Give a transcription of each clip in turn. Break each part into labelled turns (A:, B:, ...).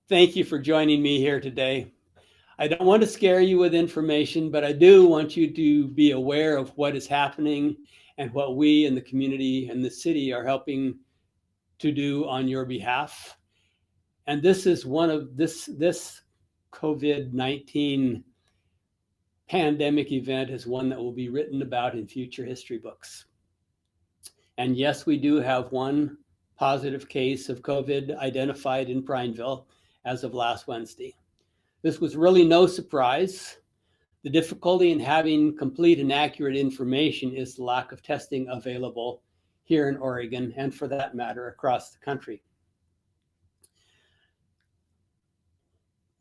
A: Thank you for joining me here today. I don't want to scare you with information, but I do want you to be aware of what is happening and what we in the community and the city are helping to do on your behalf. And this is one of this COVID-19 pandemic event is one that will be written about in future history books. And yes, we do have one positive case of COVID identified in Prineville as of last Wednesday. This was really no surprise. The difficulty in having complete and accurate information is the lack of testing available here in Oregon, and for that matter, across the country.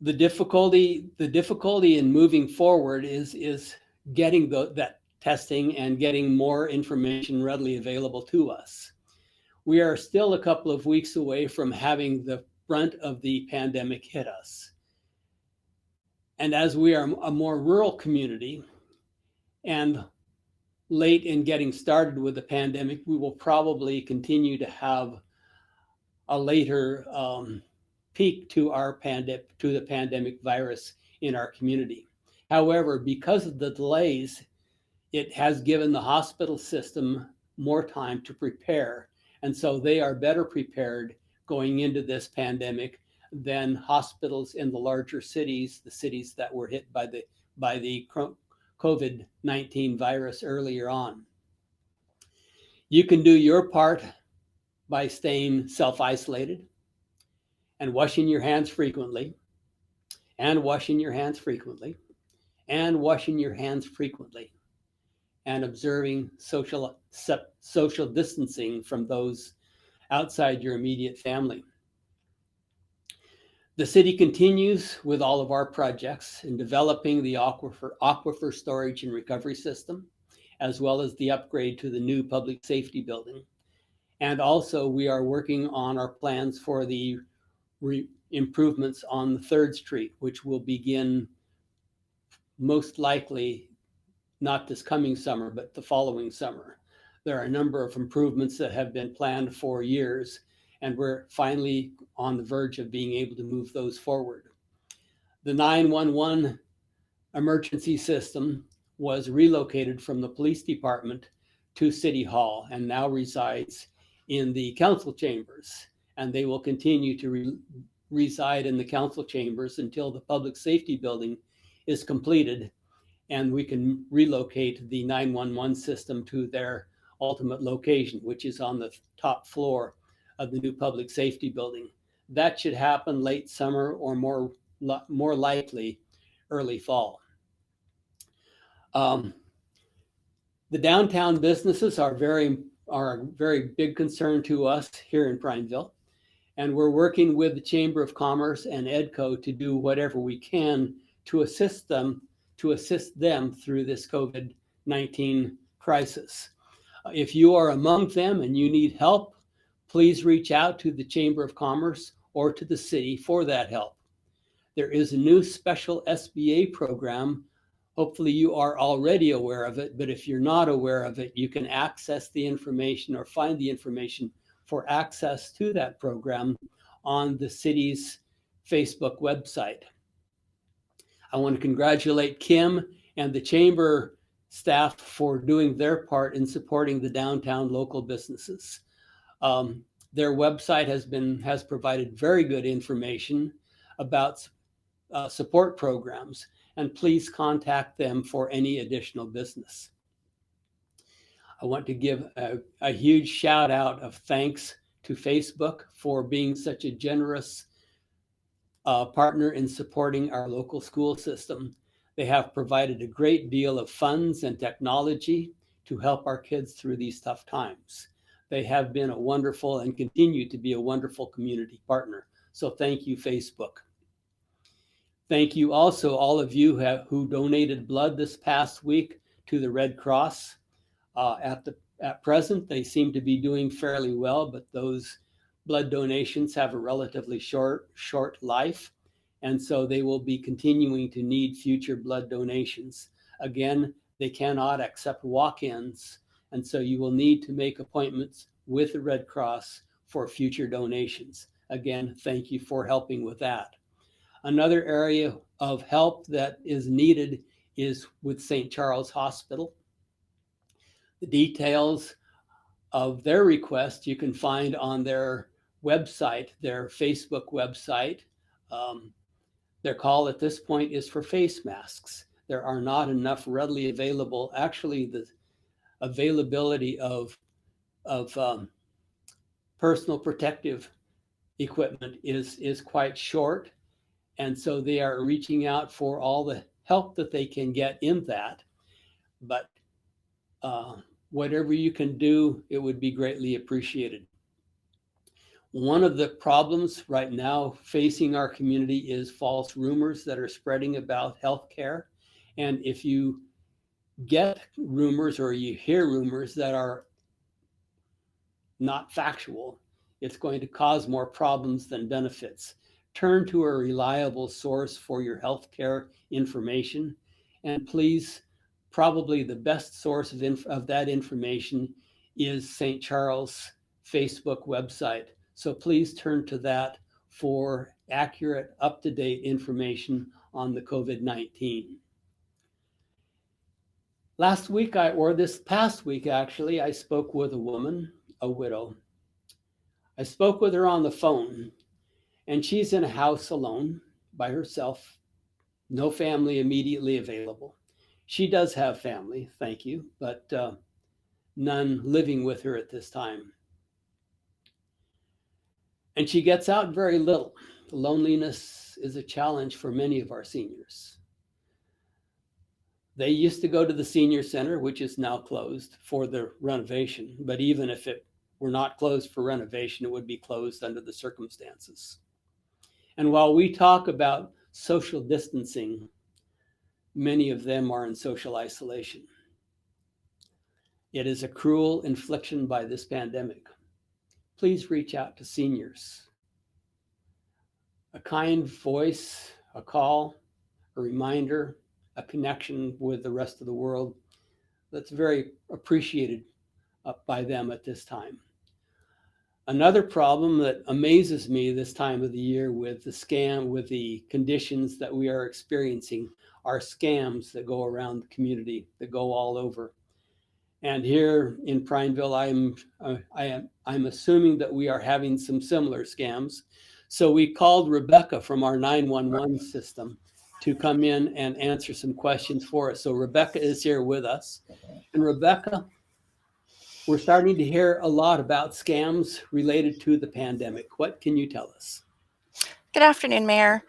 A: The difficulty in moving forward is getting that testing and getting more information readily available to us. We are still a couple of weeks away from having the brunt of the pandemic hit us. And as we are a more rural community and late in getting started with the pandemic, we will probably continue to have a later peak to the pandemic virus in our community. However, because of the delays, it has given the hospital system more time to prepare. And so they are better prepared going into this pandemic than hospitals in the larger cities, the cities that were hit by the COVID-19 virus earlier on. You can do your part by staying self-isolated and washing your hands frequently, and washing your hands frequently, and washing your hands frequently, and observing social distancing from those outside your immediate family. The city continues with all of our projects in developing the aquifer storage and recovery system, as well as the upgrade to the new public safety building. And also we are working on our plans for the improvements on the 3rd Street, which will begin most likely not this coming summer, but the following summer. There are a number of improvements that have been planned for years, and we're finally on the verge of being able to move those forward. The 911 emergency system was relocated from the police department to City Hall and now resides in the council chambers. And they will continue to reside in the council chambers until the public safety building is completed and we can relocate the 911 system to their ultimate location, which is on the top floor of the new public safety building. That should happen late summer or more likely early fall. The downtown businesses are a very big concern to us here in Prineville. And we're working with the Chamber of Commerce and EDCO to do whatever we can to assist them through this COVID-19 crisis. If you are among them and you need help, please reach out to the Chamber of Commerce or to the city for that help. There is a new special SBA program. Hopefully you are already aware of it, but if you're not aware of it, you can access the information or find the information for access to that program on the city's Facebook website. I want to congratulate Kim and the chamber staff for doing their part in supporting the downtown local businesses. Their website has provided very good information about support programs, and please contact them for any additional business. I want to give a huge shout out of thanks to Facebook for being such a generous partner in supporting our local school system. They have provided a great deal of funds and technology to help our kids through these tough times. They have been a wonderful and continue to be a wonderful community partner. So thank you, Facebook. Thank you also all of you who donated blood this past week to the Red Cross. At present, they seem to be doing fairly well, but those blood donations have a relatively short life, and so they will be continuing to need future blood donations. Again, they cannot accept walk-ins, and so you will need to make appointments with the Red Cross for future donations. Again, thank you for helping with that. Another area of help that is needed is with St. Charles Hospital. The details of their request you can find on their website, their Facebook website. Their call at this point is for face masks. There are not enough readily available. Actually, the availability of personal protective equipment is quite short. And so they are reaching out for all the help that they can get in that. But whatever you can do, it would be greatly appreciated. One of the problems right now facing our community is false rumors that are spreading about healthcare. And if you get rumors or you hear rumors that are not factual, it's going to cause more problems than benefits. Turn to a reliable source for your healthcare information. And please, probably the best source of that information is St. Charles Facebook website. So please turn to that for accurate, up-to-date information on the COVID-19. Last week, or this past week actually, I spoke with a woman, a widow. I spoke with her on the phone, and she's in a house alone by herself, no family immediately available. She does have family, thank you, but none living with her at this time. And she gets out very little. Loneliness is a challenge for many of our seniors. They used to go to the senior center, which is now closed for the renovation, but even if it were not closed for renovation, it would be closed under the circumstances. And while we talk about social distancing, many of them are in social isolation. It is a cruel infliction by this pandemic. Please reach out to seniors. A kind voice, a call, a reminder, a connection with the rest of the world, that's very appreciated by them at this time. Another problem that amazes me this time of the year with the conditions that we are experiencing are scams that go around the community, that go all over. And here in Prineville, I'm assuming that we are having some similar scams. So we called Rebecca from our 911 system to come in and answer some questions for us. So Rebecca is here with us. And Rebecca, we're starting to hear a lot about scams related to the pandemic. What can you tell us?
B: Good afternoon, Mayor.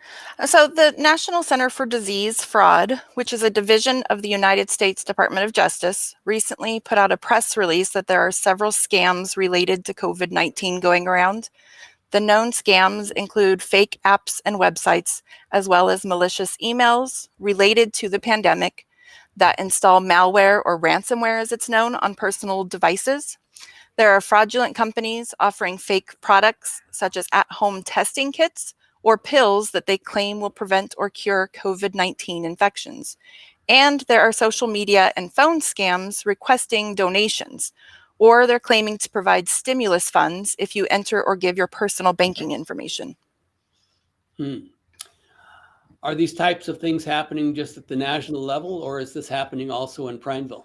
B: So the National Center for Disease Fraud, which is a division of the United States Department of Justice, recently put out a press release that there are several scams related to COVID-19 going around. The known scams include fake apps and websites, as well as malicious emails related to the pandemic that install malware or ransomware, as it's known, on personal devices. There are fraudulent companies offering fake products, such as at-home testing kits or pills that they claim will prevent or cure COVID-19 infections. And there are social media and phone scams requesting donations, or they're claiming to provide stimulus funds if you enter or give your personal banking information.
A: Are these types of things happening just at the national level, or is this happening also in Prineville?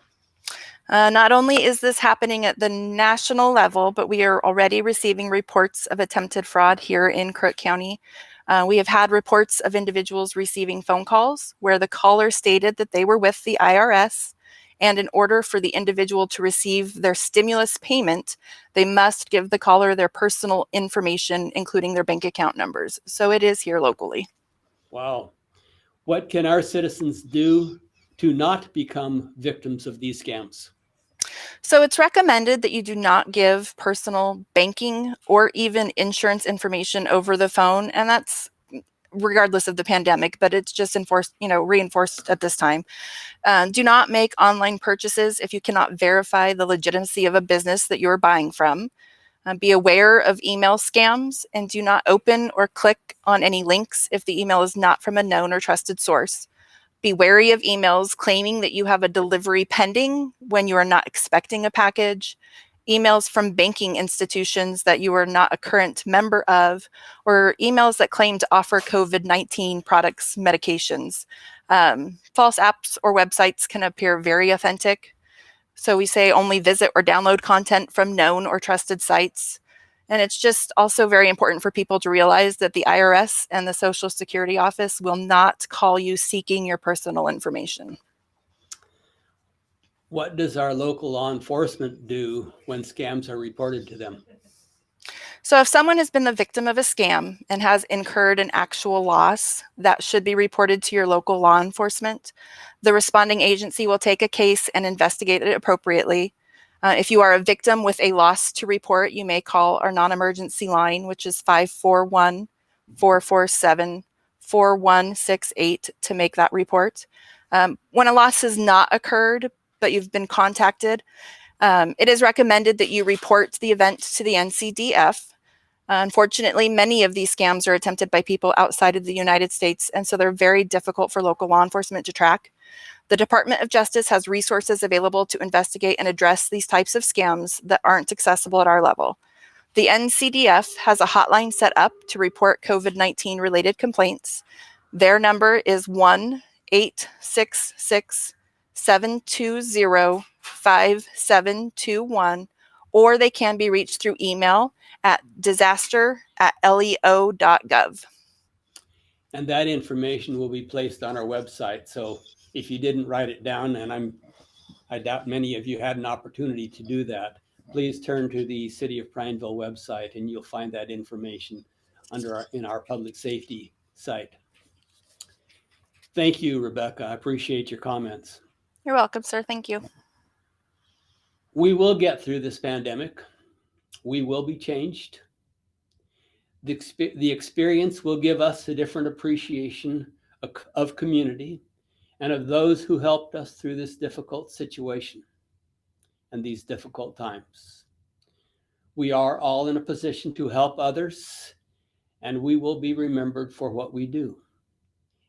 B: Not only is this happening at the national level, but we are already receiving reports of attempted fraud here in Crook County. We have had reports of individuals receiving phone calls where the caller stated that they were with the IRS, and in order for the individual to receive their stimulus payment, they must give the caller their personal information, including their bank account numbers. So it is here locally.
A: Wow. What can our citizens do to not become victims of these scams?
B: So it's recommended that you do not give personal banking or even insurance information over the phone, and that's regardless of the pandemic, but it's just reinforced at this time. Do not make online purchases if you cannot verify the legitimacy of a business that you're buying from. Be aware of email scams, and do not open or click on any links if the email is not from a known or trusted source. Be wary of emails claiming that you have a delivery pending when you are not expecting a package. emails from banking institutions that you are not a current member of, or emails that claim to offer COVID-19 products, medications. False apps or websites can appear very authentic. So we say only visit or download content from known or trusted sites. And it's just also very important for people to realize that the IRS and the Social Security Office will not call you seeking your personal information.
A: What does our local law enforcement do when scams are reported to them?
B: So if someone has been the victim of a scam and has incurred an actual loss, that should be reported to your local law enforcement. The responding agency will take a case and investigate it appropriately. If you are a victim with a loss to report, you may call our non-emergency line, which is 541-447-4168 to make that report. When a loss has not occurred, but you've been contacted, it is recommended that you report the event to the NCDF. Unfortunately, many of these scams are attempted by people outside of the United States, and so they're very difficult for local law enforcement to track. The Department of Justice has resources available to investigate and address these types of scams that aren't accessible at our level. The NCDF has a hotline set up to report COVID-19 related complaints. Their number is 1-866-720-5721, or they can be reached through email at disaster@leo.gov.
A: And that information will be placed on our website. So if you didn't write it down, and I doubt many of you had an opportunity to do that, please turn to the City of Prineville website and you'll find that information in our public safety site. Thank you, Rebecca. I appreciate your comments.
B: You're welcome, sir. Thank you.
A: We will get through this pandemic. We will be changed. The experience will give us a different appreciation of community and of those who helped us through this difficult situation and these difficult times. We are all in a position to help others, and we will be remembered for what we do.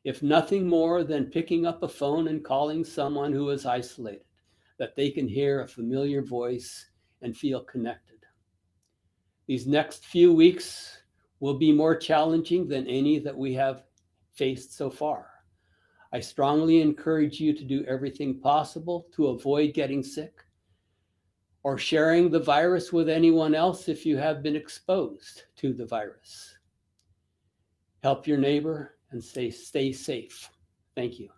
A: If nothing more than picking up a phone and calling someone who is isolated, that they can hear a familiar voice and feel connected. These next few weeks will be more challenging than any that we have faced so far. I strongly encourage you to do everything possible to avoid getting sick or sharing the virus with anyone else if you have been exposed to the virus. Help your neighbor and stay safe. Thank you.